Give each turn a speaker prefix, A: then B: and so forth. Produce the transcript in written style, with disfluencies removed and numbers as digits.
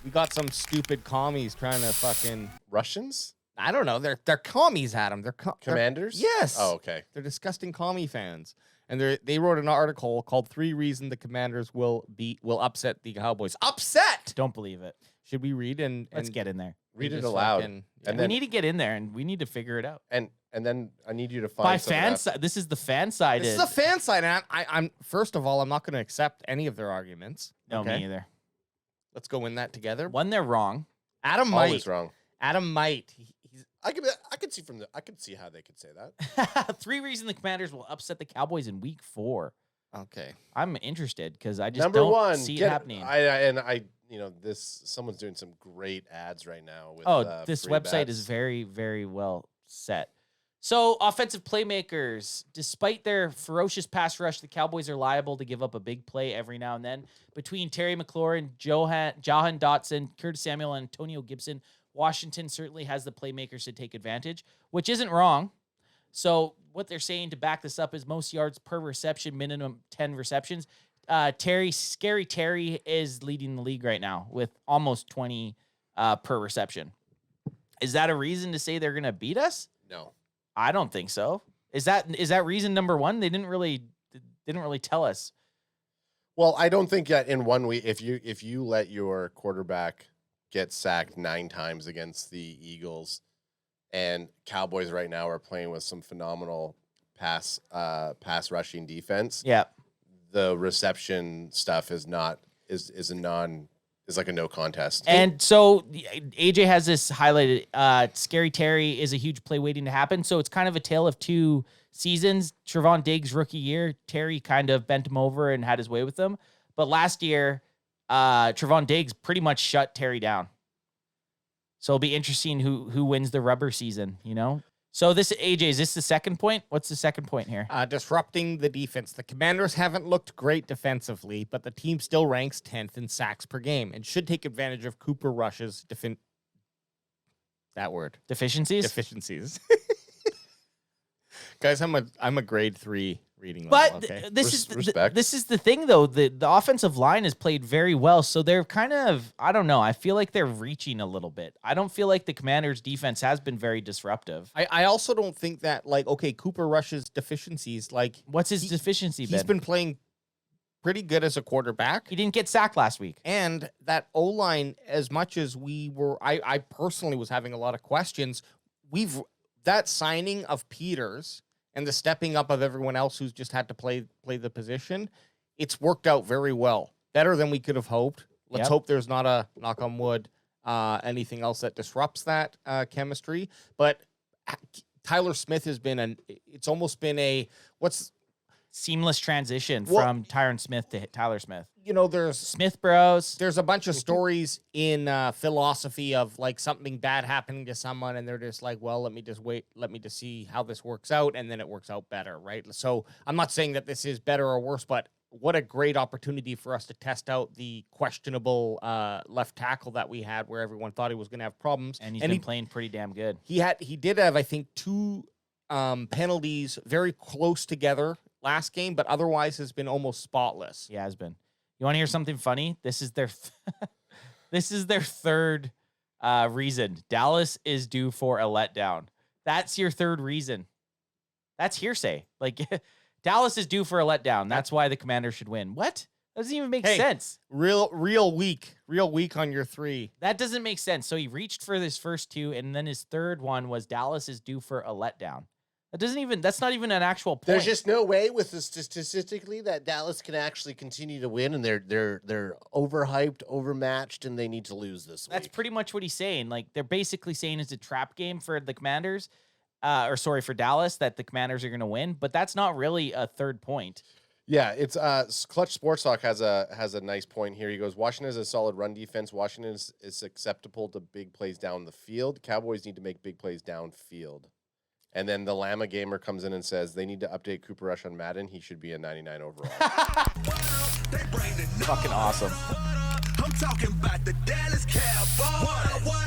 A: We got some stupid commies trying to fucking
B: Russians?
A: I don't know. They're commies, Adam. They're
B: Commanders?
A: Yes.
B: Oh, okay.
A: They're disgusting commie fans. And they wrote an article called 3 Reasons the Commanders will upset the Cowboys. Upset!
C: Don't believe it.
A: Should we read and
C: Let's get in there.
B: Read it
A: just
B: aloud.
A: fucking-
B: And
C: we
B: then
C: need to get in there, and we need to figure it out.
B: and then I need you to find
C: By
B: some of
C: fan
B: that.
C: side, this is the fan side.
A: This is the fan side, and I'm first of all, I'm not going to accept any of their arguments.
C: No,
A: okay?
C: me either.
A: Let's go in that together.
C: One, they're wrong.
A: Adam might.
B: Always wrong.
A: Adam might.
B: I could see how they could say that.
C: 3 reasons the Commanders will upset the Cowboys in Week 4.
A: Okay.
C: I'm interested because I just
B: Number
C: don't
B: one,
C: see it happening.
B: Someone's doing some great ads right now. With,
C: this
B: free
C: website
B: bets.
C: is very, very well set. So, offensive playmakers, despite their ferocious pass rush, the Cowboys are liable to give up a big play every now and then. Between Terry McLaurin, Jahan Dotson, Curtis Samuel, and Antonio Gibson, Washington certainly has the playmakers to take advantage, which isn't wrong. So, what they're saying to back this up is most yards per reception, minimum 10 receptions. Scary Terry is leading the league right now with almost 20 per reception. Is that a reason to say they're going to beat us?
B: No.
C: I don't think so. Is that reason number one? They didn't really tell us.
B: Well, I don't think that in 1 week, if you let your quarterback get sacked 9 times against the Eagles, and Cowboys right now are playing with some phenomenal pass rushing defense.
C: Yeah.
B: The reception stuff is like a no contest.
C: And so AJ has this highlighted. Scary Terry is a huge play waiting to happen. So it's kind of a tale of 2 seasons. Trevon Diggs rookie year, Terry kind of bent him over and had his way with him. But last year, Trevon Diggs pretty much shut Terry down. So it'll be interesting who wins the rubber season, you know? So this, AJ, is this the second point? What's the second point here?
A: Disrupting the defense. The Commanders haven't looked great defensively, but the team still ranks 10th in sacks per game and should take advantage of Cooper Rush's deficiencies. Guys, I'm a grade 3 reading level,
C: But
A: okay?
C: this is the thing, though. The offensive line has played very well, so they're kind of, I don't know. I feel like they're reaching a little bit. I don't feel like the Commanders' defense has been very disruptive.
A: I also don't think that, Cooper Rush's deficiencies,
C: what's his deficiency been?
A: He's been playing pretty good as a quarterback.
C: He didn't get sacked last week.
A: And that O-line, as much as I personally was having a lot of questions, that signing of Peters and the stepping up of everyone else who's just had to play the position, it's worked out very well. Better than we could have hoped. Let's hope there's not a, knock on wood, anything else that disrupts that chemistry. But Tyler Smith has been it's almost been a,
C: seamless transition from Tyron Smith to Tyler Smith.
A: You know, there's
C: Smith Bros.
A: There's a bunch of stories in philosophy of something bad happening to someone, and they're just like, well, let me just see how this works out, and then it works out better, right? So I'm not saying that this is better or worse, but what a great opportunity for us to test out the questionable left tackle that we had, where everyone thought he was going to have problems,
C: and he's been playing pretty damn good.
A: He did have, I think, 2 penalties very close together last game, but otherwise has been almost spotless.
C: Yeah, has been. You want to hear something funny? This is their third reason. Dallas is due for a letdown. That's your third reason. That's hearsay. Dallas is due for a letdown. That's why the Commanders should win. What? That doesn't even make sense. Real
A: weak on your 3.
C: That doesn't make sense. So he reached for his first 2, and then his third one was Dallas is due for a letdown. That's not even an actual point.
B: There's just no way with the statistically that Dallas can actually continue to win, and they're overhyped, overmatched, and they need to lose this week.
C: That's pretty much what he's saying. They're basically saying it's a trap game for the Commanders, for Dallas, that the Commanders are going to win, but that's not really a third point.
B: Yeah, it's Clutch Sports Talk has a nice point here. He goes, Washington has a solid run defense. Washington is acceptable to big plays down the field. Cowboys need to make big plays downfield. And then the Llama Gamer comes in and says they need to update Cooper Rush on Madden. He should be a 99 overall.
C: Fucking awesome.
D: I'm talking about the Dallas Cowboys.